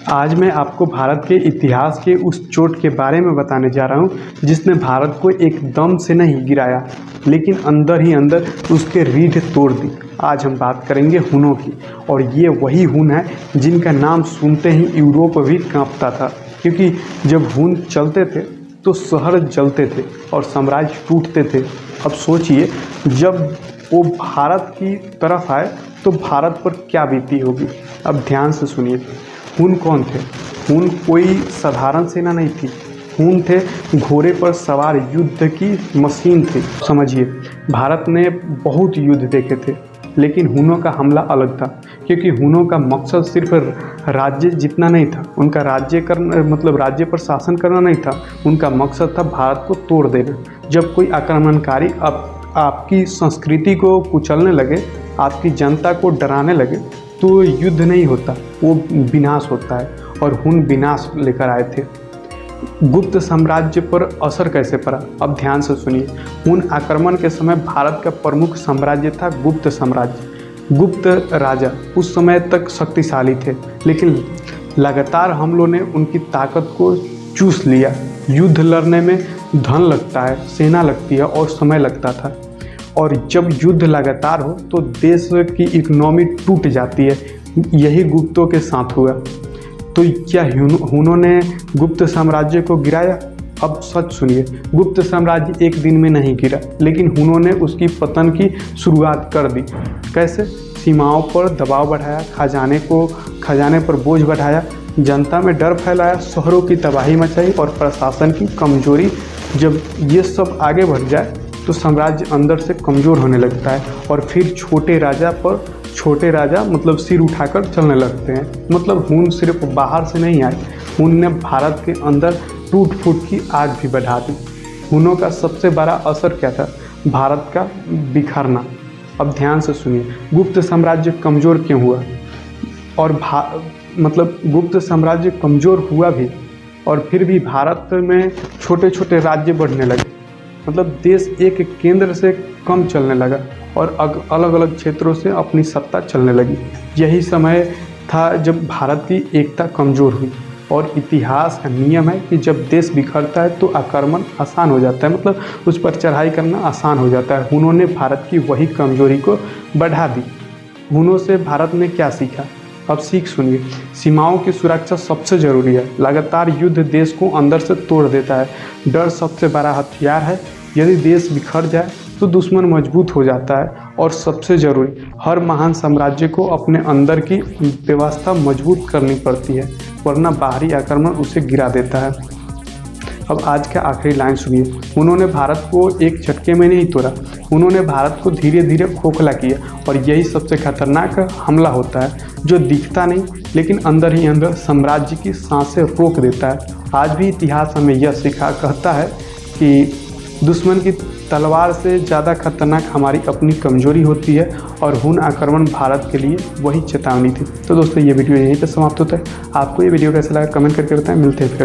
आज मैं आपको भारत के इतिहास के उस चोट के बारे में बताने जा रहा हूँ जिसने भारत को एकदम से नहीं गिराया, लेकिन अंदर ही अंदर उसके रीढ़ तोड़ दी। आज हम बात करेंगे हुनों की, और ये वही हुन है जिनका नाम सुनते ही यूरोप भी कांपता था, क्योंकि जब हुन चलते थे तो शहर जलते थे और साम्राज्य टूटते थे। अब सोचिए, जब वो भारत की तरफ आए तो भारत पर क्या बीती होगी। अब ध्यान से सुनिए। हुन कौन थे? हुन कोई साधारण सेना नहीं थी। हुन थे घोड़े पर सवार युद्ध की मशीन थी। समझिए, भारत ने बहुत युद्ध देखे थे, लेकिन हुनों का हमला अलग था, क्योंकि हुनों का मकसद सिर्फ राज्य जीतना नहीं था। उनका राज्य राज्य पर शासन करना नहीं था। उनका मकसद था भारत को तोड़ देना। जब कोई आक्रमणकारी आपकी संस्कृति को कुचलने लगे, आपकी जनता को डराने लगे, तो युद्ध नहीं होता, वो विनाश होता है। और हुन विनाश लेकर आए थे। गुप्त साम्राज्य पर असर कैसे पड़ा, अब ध्यान से सुनिए। हुन आक्रमण के समय भारत का प्रमुख साम्राज्य था गुप्त साम्राज्य। गुप्त राजा उस समय तक शक्तिशाली थे, लेकिन लगातार हमलों ने उनकी ताकत को चूस लिया। युद्ध लड़ने में धन लगता है, सेना लगती है और समय लगता था, और जब युद्ध लगातार हो तो देश की इकोनॉमी टूट जाती है। यही गुप्तों के साथ हुआ। तो क्या हुनों ने गुप्त साम्राज्य को गिराया? अब सच सुनिए, गुप्त साम्राज्य एक दिन में नहीं गिरा, लेकिन हुनों ने उसकी पतन की शुरुआत कर दी। कैसे? सीमाओं पर दबाव बढ़ाया, खजाने पर बोझ बढ़ाया, जनता में डर फैलाया, शहरों की तबाही मचाई और प्रशासन की कमजोरी। जब ये सब आगे बढ़ जाए तो साम्राज्य अंदर से कमज़ोर होने लगता है, और फिर छोटे राजा सिर उठाकर चलने लगते हैं। हुन सिर्फ बाहर से नहीं आए, हुन ने भारत के अंदर टूट फूट की आग भी बढ़ा दी। हुनों का सबसे बड़ा असर क्या था? भारत का बिखरना। अब ध्यान से सुनिए, गुप्त साम्राज्य कमज़ोर क्यों हुआ? और गुप्त साम्राज्य कमज़ोर हुआ भी, और फिर भी भारत में छोटे छोटे राज्य बढ़ने लगे। देश एक केंद्र से कम चलने लगा और अलग अलग क्षेत्रों से अपनी सत्ता चलने लगी। यही समय था जब भारत की एकता कमज़ोर हुई। और इतिहास का नियम है कि जब देश बिखरता है तो आक्रमण आसान हो जाता है, उस पर चढ़ाई करना आसान हो जाता है। हुनों ने भारत की वही कमजोरी को बढ़ा दी। हुनों से भारत ने क्या सीखा? अब सीख सुनिए। सीमाओं की सुरक्षा सबसे ज़रूरी है। लगातार युद्ध देश को अंदर से तोड़ देता है। डर सबसे बड़ा हथियार है। यदि देश बिखर जाए तो दुश्मन मजबूत हो जाता है। और सबसे ज़रूरी, हर महान साम्राज्य को अपने अंदर की व्यवस्था मजबूत करनी पड़ती है, वरना बाहरी आक्रमण उसे गिरा देता है। अब आज का आखिरी लाइन सुनिए। उन्होंने भारत को एक झटके में नहीं तोड़ा, उन्होंने भारत को धीरे धीरे खोखला किया। और यही सबसे खतरनाक हमला होता है, जो दिखता नहीं लेकिन अंदर ही अंदर साम्राज्य की सांसें रोक देता है। आज भी इतिहास हमें यह कहता है कि दुश्मन की तलवार से ज़्यादा खतरनाक हमारी अपनी कमजोरी होती है, और हुन आक्रमण भारत के लिए वही चेतावनी थी। तो दोस्तों, ये वीडियो यहीं पर समाप्त होता है। आपको ये वीडियो कैसा लगा कमेंट करके बताएं। मिलते हैं फिर।